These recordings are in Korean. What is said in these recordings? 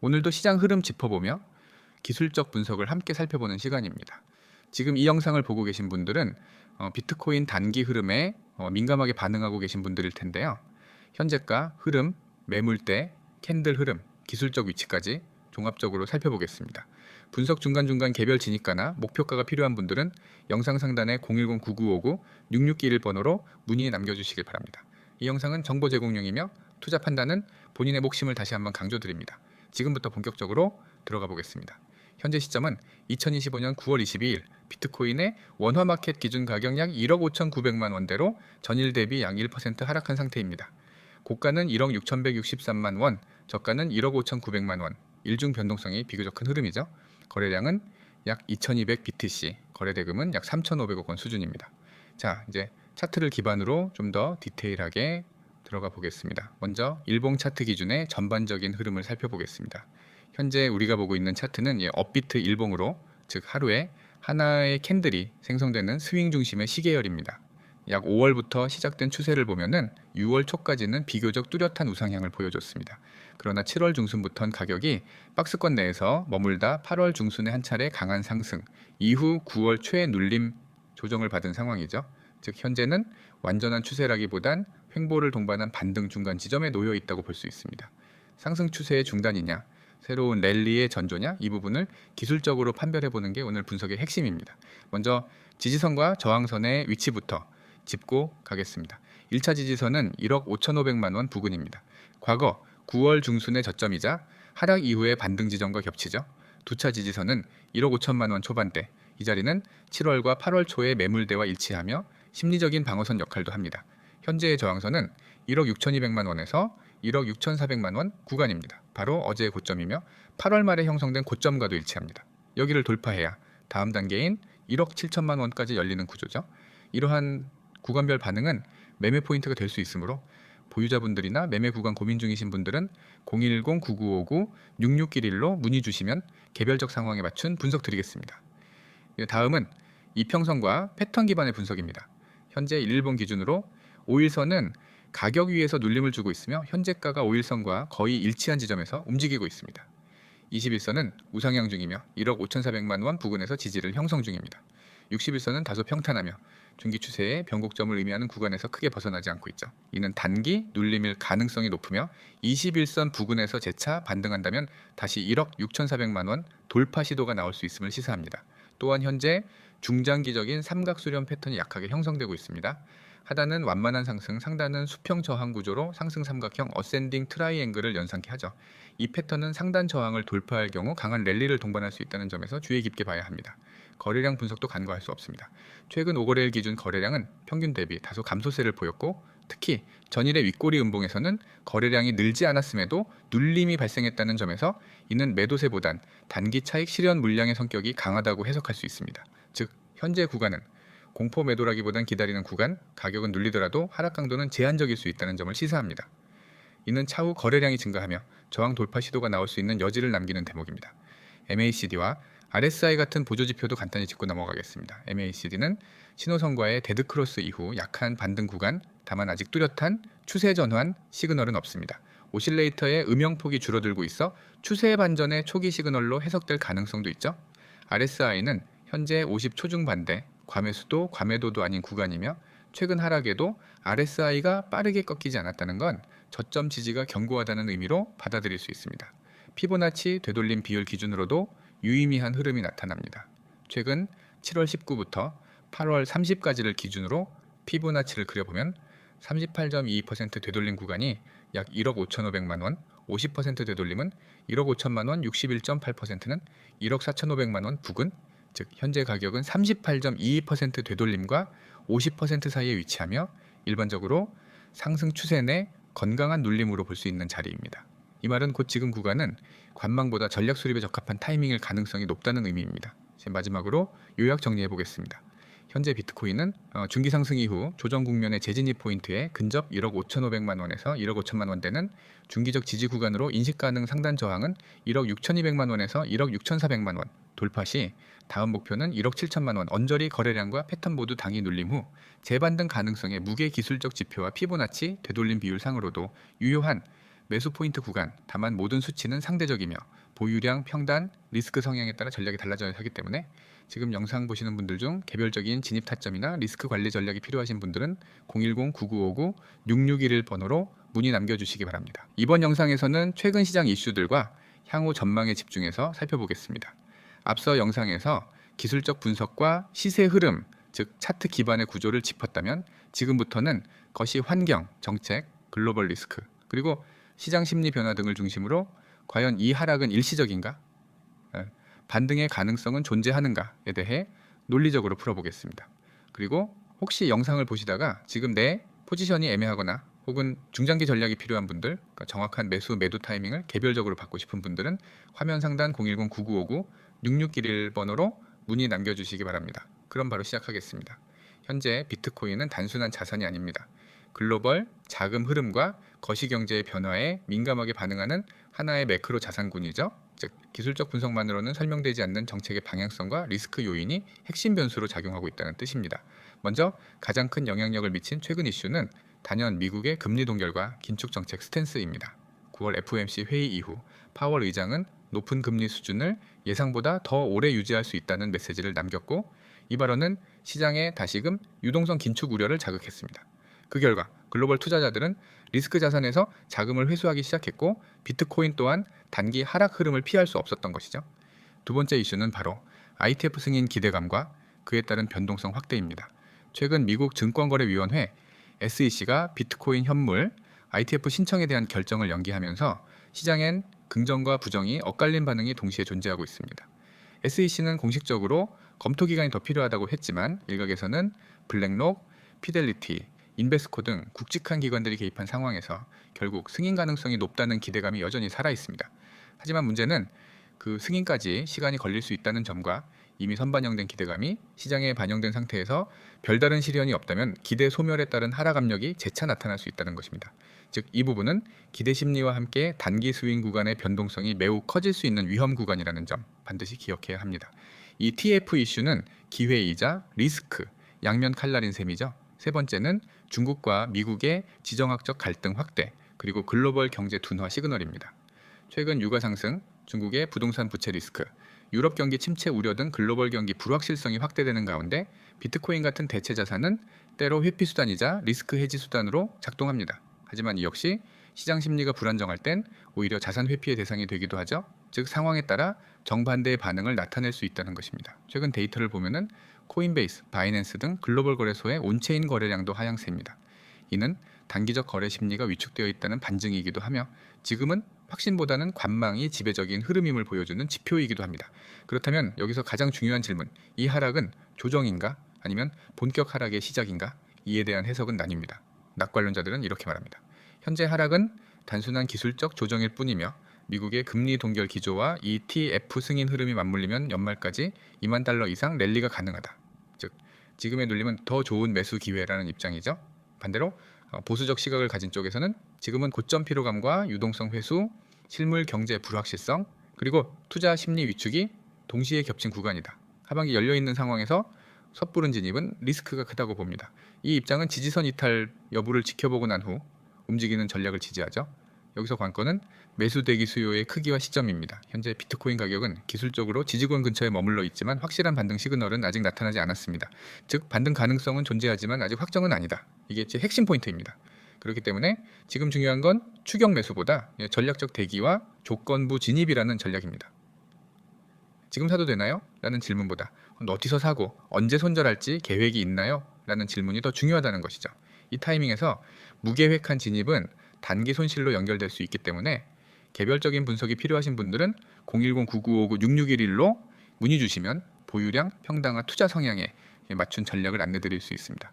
오늘도 시장 흐름 짚어보며 기술적 분석을 함께 살펴보는 시간입니다. 지금 이 영상을 보고 계신 분들은 비트코인 단기 흐름에 민감하게 반응하고 계신 분들일 텐데요. 현재가 흐름, 매물대, 캔들 흐름, 기술적 위치까지 종합적으로 살펴보겠습니다. 분석 중간중간 개별 진입가나 목표가가 필요한 분들은 영상 상단에 010-9959-6621 번호로 문의 남겨주시길 바랍니다. 이 영상은 정보 제공용이며 투자 판단은 본인의 몫임을 다시 한번 강조드립니다. 지금부터 본격적으로 들어가 보겠습니다. 현재 시점은 2025년 9월 22일 비트코인의 원화마켓 기준 가격 약 1억 5,900만 원대로 전일 대비 약 1% 하락한 상태입니다. 고가는 1억 6,163만 원, 저가는 1억 5,900만 원, 일중 변동성이 비교적 큰 흐름이죠. 거래량은 약 2,200 BTC, 거래대금은 약 3,500억 원 수준입니다. 자, 이제 차트를 기반으로 좀 더 디테일하게 들어가 보겠습니다. 먼저 일봉 차트 기준의 전반적인 흐름을 살펴보겠습니다. 현재 우리가 보고 있는 차트는 업비트 일봉으로, 즉 하루에 하나의 캔들이 생성되는 스윙 중심의 시계열입니다. 약 5월부터 시작된 추세를 보면은 6월 초까지는 비교적 뚜렷한 우상향을 보여줬습니다. 그러나 7월 중순부터는 가격이 박스권 내에서 머물다 8월 중순에 한 차례 강한 상승, 이후 9월 초에 눌림 조정을 받은 상황이죠. 즉 현재는 완전한 추세라기보단 횡보를 동반한 반등 중간 지점에 놓여 있다고 볼 수 있습니다. 상승 추세의 중단이냐, 새로운 랠리의 전조냐, 이 부분을 기술적으로 판별해 보는 게 오늘 분석의 핵심입니다. 먼저 지지선과 저항선의 위치부터 짚고 가겠습니다. 1차 지지선은 1억 5,500만 원 부근입니다. 과거 9월 중순의 저점이자 하락 이후의 반등 지점과 겹치죠. 2차 지지선은 1억 5천만 원 초반대, 이 자리는 7월과 8월 초의 매물대와 일치하며 심리적인 방어선 역할도 합니다. 현재의 저항선은 1억 6,200만 원에서 1억 6,400만 원 구간입니다. 바로 어제의 고점이며 8월 말에 형성된 고점과도 일치합니다. 여기를 돌파해야 다음 단계인 1억 7천만 원까지 열리는 구조죠. 이러한 구간별 반응은 매매 포인트가 될 수 있으므로 보유자분들이나 매매 구간 고민 중이신 분들은 010-9959-6611로 문의 주시면 개별적 상황에 맞춘 분석 드리겠습니다. 다음은 이평선과 패턴 기반의 분석입니다. 현재 일본 기준으로 5일선은 가격 위에서 눌림을 주고 있으며 현재가가 5일선과 거의 일치한 지점에서 움직이고 있습니다. 21선은 우상향 중이며 1억 5,400만 원 부근에서 지지를 형성 중입니다. 61선은 다소 평탄하며 중기 추세의 변곡점을 의미하는 구간에서 크게 벗어나지 않고 있죠. 이는 단기 눌림일 가능성이 높으며 21선 부근에서 재차 반등한다면 다시 1억 6,400만 원 돌파 시도가 나올 수 있음을 시사합니다. 또한 현재 중장기적인 삼각수렴 패턴이 약하게 형성되고 있습니다. 하단은 완만한 상승, 상단은 수평 저항 구조로 상승 삼각형 어센딩 트라이앵글을 연상케 하죠. 이 패턴은 상단 저항을 돌파할 경우 강한 랠리를 동반할 수 있다는 점에서 주의 깊게 봐야 합니다. 거래량 분석도 간과할 수 없습니다. 최근 5거래일 기준 거래량은 평균 대비 다소 감소세를 보였고, 특히 전일의 윗꼬리 음봉에서는 거래량이 늘지 않았음에도 눌림이 발생했다는 점에서 이는 매도세보단 단기 차익 실현 물량의 성격이 강하다고 해석할 수 있습니다. 즉 현재 구간은 공포 매도라기보단 기다리는 구간, 가격은 눌리더라도 하락 강도는 제한적일 수 있다는 점을 시사합니다. 이는 차후 거래량이 증가하며 저항 돌파 시도가 나올 수 있는 여지를 남기는 대목입니다. MACD와 RSI 같은 보조지표도 간단히 짚고 넘어가겠습니다. MACD는 신호선과의 데드크로스 이후 약한 반등 구간, 다만 아직 뚜렷한 추세 전환 시그널은 없습니다. 오실레이터의 음영폭이 줄어들고 있어 추세 반전의 초기 시그널로 해석될 가능성도 있죠. RSI는 현재 50 초중 반대, 과매수도 과매도도 아닌 구간이며 최근 하락에도 RSI가 빠르게 꺾이지 않았다는 건 저점 지지가 견고하다는 의미로 받아들일 수 있습니다. 피보나치 되돌림 비율 기준으로도 유의미한 흐름이 나타납니다. 최근 7월 19부터 8월 30까지를 기준으로 피보나치를 그려보면 38.22% 되돌림 구간이 약 1억 5,500만 원, 50% 되돌림은 1억 5천만 원, 61.8%는 1억 4,500만 원 부근, 즉 현재 가격은 38.22% 되돌림과 50% 사이에 위치하며 일반적으로 상승 추세 내 건강한 눌림으로 볼 수 있는 자리입니다. 이 말은 곧 지금 구간은 관망보다 전략 수립에 적합한 타이밍일 가능성이 높다는 의미입니다. 마지막으로 요약 정리해 보겠습니다. 현재 비트코인은 중기 상승 이후 조정 국면의 재진입 포인트에 근접 1억 5,500만 원에서 1억 5천만 원대는 중기적 지지 구간으로 인식 가능 상단 저항은 1억 6,200만 원에서 1억 6,400만 원 돌파 시 다음 목표는 1억 7천만 원 언저리 거래량과 패턴 모두 당이 눌림 후 재반등 가능성의 무게 기술적 지표와 피보나치 되돌림 비율 상으로도 유효한 매수 포인트 구간, 다만 모든 수치는 상대적이며 보유량, 평단, 리스크 성향에 따라 전략이 달라져야 하기 때문에 지금 영상 보시는 분들 중 개별적인 진입 타점이나 리스크 관리 전략이 필요하신 분들은 010-9959-6611 번호로 문의 남겨주시기 바랍니다. 이번 영상에서는 최근 시장 이슈들과 향후 전망에 집중해서 살펴보겠습니다. 앞서 영상에서 기술적 분석과 시세 흐름, 즉 차트 기반의 구조를 짚었다면 지금부터는 거시 환경, 정책, 글로벌 리스크, 그리고 시장 심리 변화 등을 중심으로 과연 이 하락은 일시적인가? 반등의 가능성은 존재하는가에 대해 논리적으로 풀어보겠습니다. 그리고 혹시 영상을 보시다가 지금 내 포지션이 애매하거나 혹은 중장기 전략이 필요한 분들, 그러니까 정확한 매도 타이밍을 개별적으로 받고 싶은 분들은 화면 상단 010-9959-6611 번호로 문의 남겨주시기 바랍니다. 그럼 바로 시작하겠습니다. 현재 비트코인은 단순한 자산이 아닙니다. 글로벌 자금 흐름과 거시경제의 변화에 민감하게 반응하는 하나의 매크로 자산군이죠. 즉 기술적 분석만으로는 설명되지 않는 정책의 방향성과 리스크 요인이 핵심 변수로 작용하고 있다는 뜻입니다. 먼저 가장 큰 영향력을 미친 최근 이슈는 단연 미국의 금리 동결과 긴축 정책 스탠스입니다. 9월 FOMC 회의 이후 파월 의장은 높은 금리 수준을 예상보다 더 오래 유지할 수 있다는 메시지를 남겼고, 이 발언은 시장의 다시금 유동성 긴축 우려를 자극했습니다. 그 결과 글로벌 투자자들은 리스크 자산에서 자금을 회수하기 시작했고, 비트코인 또한 단기 하락 흐름을 피할 수 없었던 것이죠. 두 번째 이슈는 바로 ITF 승인 기대감과 그에 따른 변동성 확대입니다. 최근 미국 증권거래위원회 SEC가 비트코인 현물 ITF 신청에 대한 결정을 연기하면서 시장엔 긍정과 부정이 엇갈린 반응이 동시에 존재하고 있습니다. SEC는 공식적으로 검토 기간이 더 필요하다고 했지만 일각에서는 블랙록, 피델리티, 인베스코 등 굵직한 기관들이 개입한 상황에서 결국 승인 가능성이 높다는 기대감이 여전히 살아 있습니다. 하지만 문제는 그 승인까지 시간이 걸릴 수 있다는 점과 이미 선반영된 기대감이 시장에 반영된 상태에서 별다른 실현이 없다면 기대 소멸에 따른 하락 압력이 재차 나타날 수 있다는 것입니다. 즉 이 부분은 기대 심리와 함께 단기 스윙 구간의 변동성이 매우 커질 수 있는 위험 구간이라는 점 반드시 기억해야 합니다. 이 TF 이슈는 기회이자 리스크, 양면 칼날인 셈이죠. 세 번째는 중국과 미국의 지정학적 갈등 확대, 그리고 글로벌 경제 둔화 시그널입니다. 최근 유가 상승, 중국의 부동산 부채 리스크, 유럽 경기 침체 우려 등 글로벌 경기 불확실성이 확대되는 가운데 비트코인 같은 대체 자산은 때로 회피 수단이자 리스크 해지 수단으로 작동합니다. 하지만 이 역시 시장 심리가 불안정할 땐 오히려 자산 회피의 대상이 되기도 하죠. 즉 상황에 따라 정반대의 반응을 나타낼 수 있다는 것입니다. 최근 데이터를 보면은 코인베이스, 바이낸스 등 글로벌 거래소의 온체인 거래량도 하향세입니다. 이는 단기적 거래 심리가 위축되어 있다는 반증이기도 하며 지금은 확신보다는 관망이 지배적인 흐름임을 보여주는 지표이기도 합니다. 그렇다면 여기서 가장 중요한 질문, 이 하락은 조정인가 아니면 본격 하락의 시작인가? 이에 대한 해석은 나뉩니다. 낙관론자들은 이렇게 말합니다. 현재 하락은 단순한 기술적 조정일 뿐이며 미국의 금리 동결 기조와 ETF 승인 흐름이 맞물리면 연말까지 2만 달러 이상 랠리가 가능하다. 즉 지금의 눌림은 더 좋은 매수 기회라는 입장이죠. 반대로 보수적 시각을 가진 쪽에서는 지금은 고점 피로감과 유동성 회수, 실물 경제 불확실성, 그리고 투자 심리 위축이 동시에 겹친 구간이다. 하반기 열려있는 상황에서 섣부른 진입은 리스크가 크다고 봅니다. 이 입장은 지지선 이탈 여부를 지켜보고 난 후 움직이는 전략을 지지하죠. 여기서 관건은 매수 대기 수요의 크기와 시점입니다. 현재 비트코인 가격은 기술적으로 지지권 근처에 머물러 있지만 확실한 반등 시그널은 아직 나타나지 않았습니다. 즉 반등 가능성은 존재하지만 아직 확정은 아니다. 이게 제 핵심 포인트입니다. 그렇기 때문에 지금 중요한 건 추격 매수보다 전략적 대기와 조건부 진입이라는 전략입니다. 지금 사도 되나요? 라는 질문보다 어디서 사고 언제 손절할지 계획이 있나요? 라는 질문이 더 중요하다는 것이죠. 이 타이밍에서 무계획한 진입은 단기 손실로 연결될 수 있기 때문에 개별적인 분석이 필요하신 분들은 010-9959-6611로 문의 주시면 보유량, 평당화, 투자 성향에 맞춘 전략을 안내드릴 수 있습니다.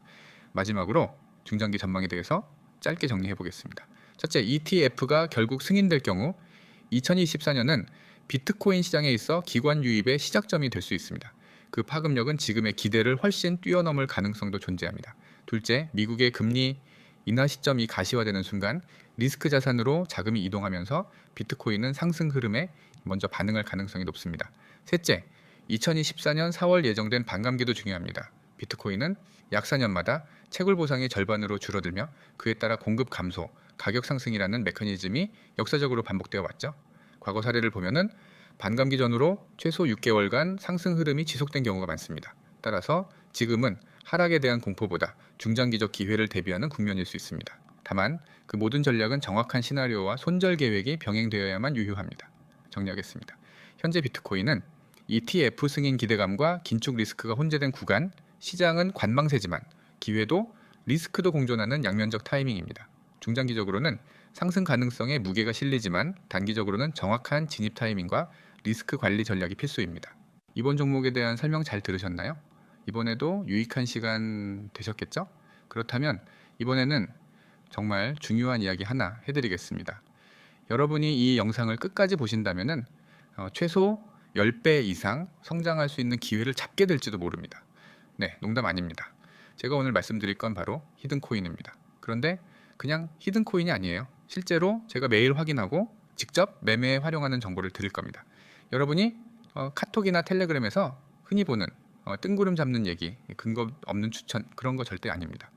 마지막으로 중장기 전망에 대해서 짧게 정리해 보겠습니다. 첫째, ETF가 결국 승인될 경우 2024년은 비트코인 시장에 있어 기관 유입의 시작점이 될 수 있습니다. 그 파급력은 지금의 기대를 훨씬 뛰어넘을 가능성도 존재합니다. 둘째, 미국의 금리 인하 시점이 가시화되는 순간 리스크 자산으로 자금이 이동하면서 비트코인은 상승 흐름에 먼저 반응할 가능성이 높습니다. 셋째, 2024년 4월 예정된 반감기도 중요합니다. 비트코인은 약 4년마다 채굴 보상이 절반으로 줄어들며 그에 따라 공급 감소, 가격 상승이라는 메커니즘이 역사적으로 반복되어 왔죠. 과거 사례를 보면은 반감기 전후로 최소 6개월간 상승 흐름이 지속된 경우가 많습니다. 따라서 지금은 하락에 대한 공포보다 중장기적 기회를 대비하는 국면일 수 있습니다. 다만 그 모든 전략은 정확한 시나리오와 손절 계획이 병행되어야만 유효합니다. 정리하겠습니다. 현재 비트코인은 ETF 승인 기대감과 긴축 리스크가 혼재된 구간, 시장은 관망세지만 기회도 리스크도 공존하는 양면적 타이밍입니다. 중장기적으로는 상승 가능성에 무게가 실리지만 단기적으로는 정확한 진입 타이밍과 리스크 관리 전략이 필수입니다. 이번 종목에 대한 설명 잘 들으셨나요? 이번에도 유익한 시간 되셨겠죠? 그렇다면 이번에는 정말 중요한 이야기 하나 해드리겠습니다. 여러분이 이 영상을 끝까지 보신다면 최소 10배 이상 성장할 수 있는 기회를 잡게 될지도 모릅니다. 네, 농담 아닙니다. 제가 오늘 말씀드릴 건 바로 히든코인입니다. 그런데 그냥 히든코인이 아니에요. 실제로 제가 매일 확인하고 직접 매매에 활용하는 정보를 드릴 겁니다. 여러분이 카톡이나 텔레그램에서 흔히 보는 뜬구름 잡는 얘기, 근거 없는 추천 그런 거 절대 아닙니다.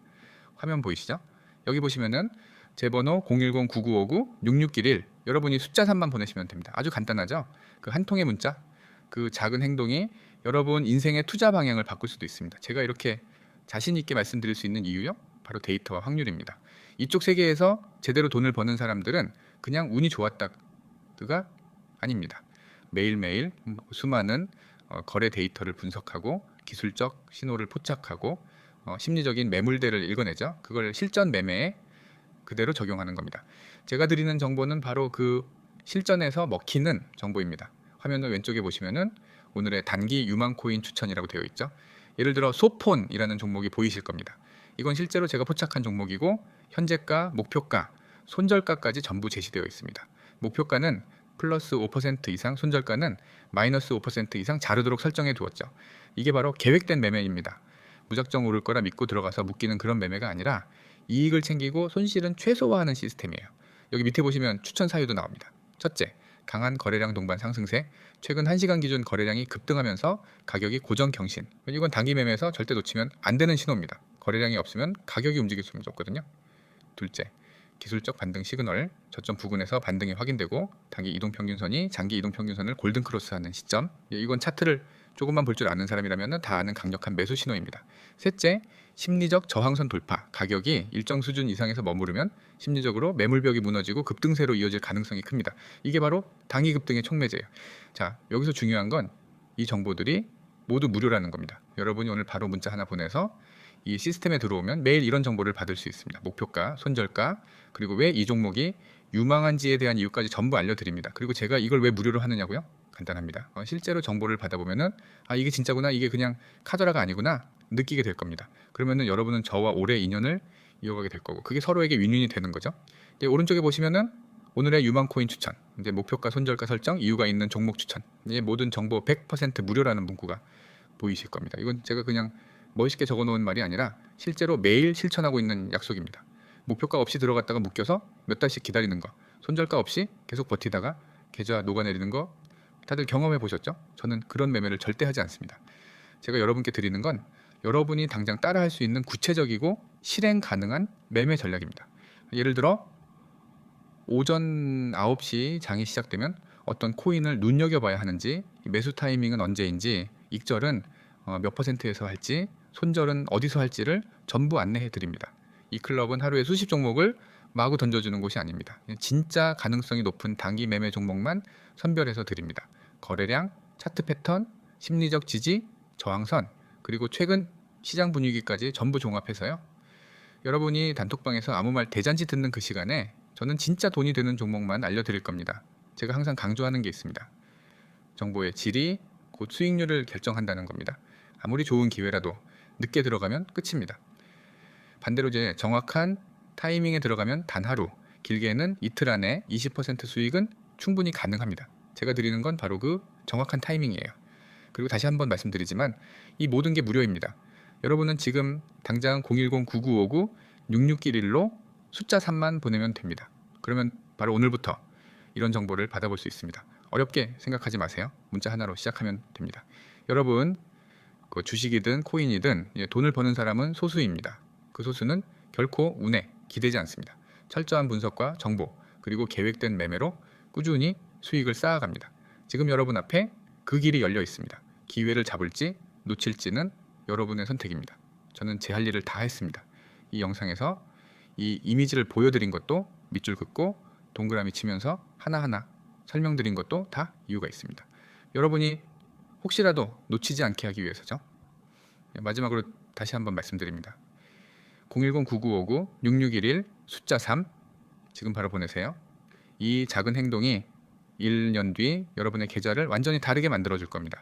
화면 보이시죠? 여기 보시면은 제 번호 010-9959-6611 여러분이 숫자 3만 보내시면 됩니다. 아주 간단하죠? 그 한 통의 문자, 그 작은 행동이 여러분 인생의 투자 방향을 바꿀 수도 있습니다. 제가 이렇게 자신 있게 말씀드릴 수 있는 이유요? 바로 데이터와 확률입니다. 이쪽 세계에서 제대로 돈을 버는 사람들은 그냥 운이 좋았다가 아닙니다. 매일매일 수많은 거래 데이터를 분석하고 기술적 신호를 포착하고 심리적인 매물대를 읽어내죠. 그걸 실전 매매에 그대로 적용하는 겁니다. 제가 드리는 정보는 바로 그 실전에서 먹히는 정보입니다. 화면을 왼쪽에 보시면은 오늘의 단기 유망 코인 추천이라고 되어 있죠. 예를 들어 소폰이라는 종목이 보이실 겁니다. 이건 실제로 제가 포착한 종목이고 현재가, 목표가, 손절가까지 전부 제시되어 있습니다. 목표가는 플러스 5% 이상, 손절가는 마이너스 5% 이상 자르도록 설정해 두었죠. 이게 바로 계획된 매매입니다. 무작정 오를 거라 믿고 들어가서 묶이는 그런 매매가 아니라 이익을 챙기고 손실은 최소화하는 시스템이에요. 여기 밑에 보시면 추천 사유도 나옵니다. 첫째, 강한 거래량 동반 상승세, 최근 1시간 기준 거래량이 급등하면서 가격이 고정 경신. 이건 단기 매매에서 절대 놓치면 안 되는 신호입니다. 거래량이 없으면 가격이 움직일 수밖에 없거든요. 둘째, 기술적 반등 시그널, 저점 부근에서 반등이 확인되고 단기 이동평균선이 장기 이동평균선을 골든크로스하는 시점. 이건 차트를 조금만 볼 줄 아는 사람이라면 다 아는 강력한 매수 신호입니다. 셋째, 심리적 저항선 돌파. 가격이 일정 수준 이상에서 머무르면 심리적으로 매물벽이 무너지고 급등세로 이어질 가능성이 큽니다. 이게 바로 단기 급등의 촉매제예요. 자, 여기서 중요한 건 이 정보들이 모두 무료라는 겁니다. 여러분이 오늘 바로 문자 하나 보내서 이 시스템에 들어오면 매일 이런 정보를 받을 수 있습니다. 목표가, 손절가, 그리고 왜 이 종목이 유망한지에 대한 이유까지 전부 알려드립니다. 그리고 제가 이걸 왜 무료로 하느냐고요? 간단합니다. 실제로 정보를 받아보면은 아 이게 진짜구나, 이게 그냥 카더라가 아니구나 느끼게 될 겁니다. 그러면은 여러분은 저와 오래 인연을 이어가게 될 거고 그게 서로에게 윈윈이 되는 거죠. 이제 오른쪽에 보시면은 오늘의 유망 코인 추천, 이제 목표가, 손절가 설정, 이유가 있는 종목 추천, 이제 모든 정보 100% 무료라는 문구가 보이실 겁니다. 이건 제가 그냥 멋있게 적어놓은 말이 아니라 실제로 매일 실천하고 있는 약속입니다. 목표가 없이 들어갔다가 묶여서 몇 달씩 기다리는 거, 손절가 없이 계속 버티다가 계좌 녹아내리는 거 다들 경험해 보셨죠? 저는 그런 매매를 절대 하지 않습니다. 제가 여러분께 드리는 건 여러분이 당장 따라할 수 있는 구체적이고 실행 가능한 매매 전략입니다. 예를 들어 오전 9시 장이 시작되면 어떤 코인을 눈여겨봐야 하는지, 매수 타이밍은 언제인지, 익절은 몇 %에서 할지, 손절은 어디서 할지를 전부 안내해 드립니다. 이 클럽은 하루에 수십 종목을 마구 던져주는 곳이 아닙니다. 진짜 가능성이 높은 단기 매매 종목만 선별해서 드립니다. 거래량, 차트 패턴, 심리적 지지, 저항선, 그리고 최근 시장 분위기까지 전부 종합해서요. 여러분이 단톡방에서 아무 말 대잔치 듣는 그 시간에 저는 진짜 돈이 되는 종목만 알려드릴 겁니다. 제가 항상 강조하는 게 있습니다. 정보의 질이 곧 수익률을 결정한다는 겁니다. 아무리 좋은 기회라도 늦게 들어가면 끝입니다. 반대로 이제 정확한 타이밍에 들어가면 단 하루, 길게는 이틀 안에 20% 수익은 충분히 가능합니다. 제가 드리는 건 바로 그 정확한 타이밍이에요. 그리고 다시 한번 말씀드리지만 이 모든 게 무료입니다. 여러분은 지금 당장 010-9959-6611로 숫자 3만 보내면 됩니다. 그러면 바로 오늘부터 이런 정보를 받아볼 수 있습니다. 어렵게 생각하지 마세요. 문자 하나로 시작하면 됩니다. 여러분, 그 주식이든 코인이든 돈을 버는 사람은 소수입니다. 그 소수는 결코 운에 기대지 않습니다. 철저한 분석과 정보 그리고 계획된 매매로 꾸준히 수익을 쌓아갑니다. 지금 여러분 앞에 그 길이 열려 있습니다. 기회를 잡을지 놓칠지는 여러분의 선택입니다. 저는 제 할 일을 다 했습니다. 이 영상에서 이 이미지를 보여드린 것도 밑줄 긋고 동그라미 치면서 하나하나 설명드린 것도 다 이유가 있습니다. 여러분이 혹시라도 놓치지 않게 하기 위해서죠. 마지막으로 다시 한번 말씀드립니다. 010-9959-6611 숫자 3 지금 바로 보내세요. 이 작은 행동이 1년 뒤 여러분의 계좌를 완전히 다르게 만들어 줄 겁니다.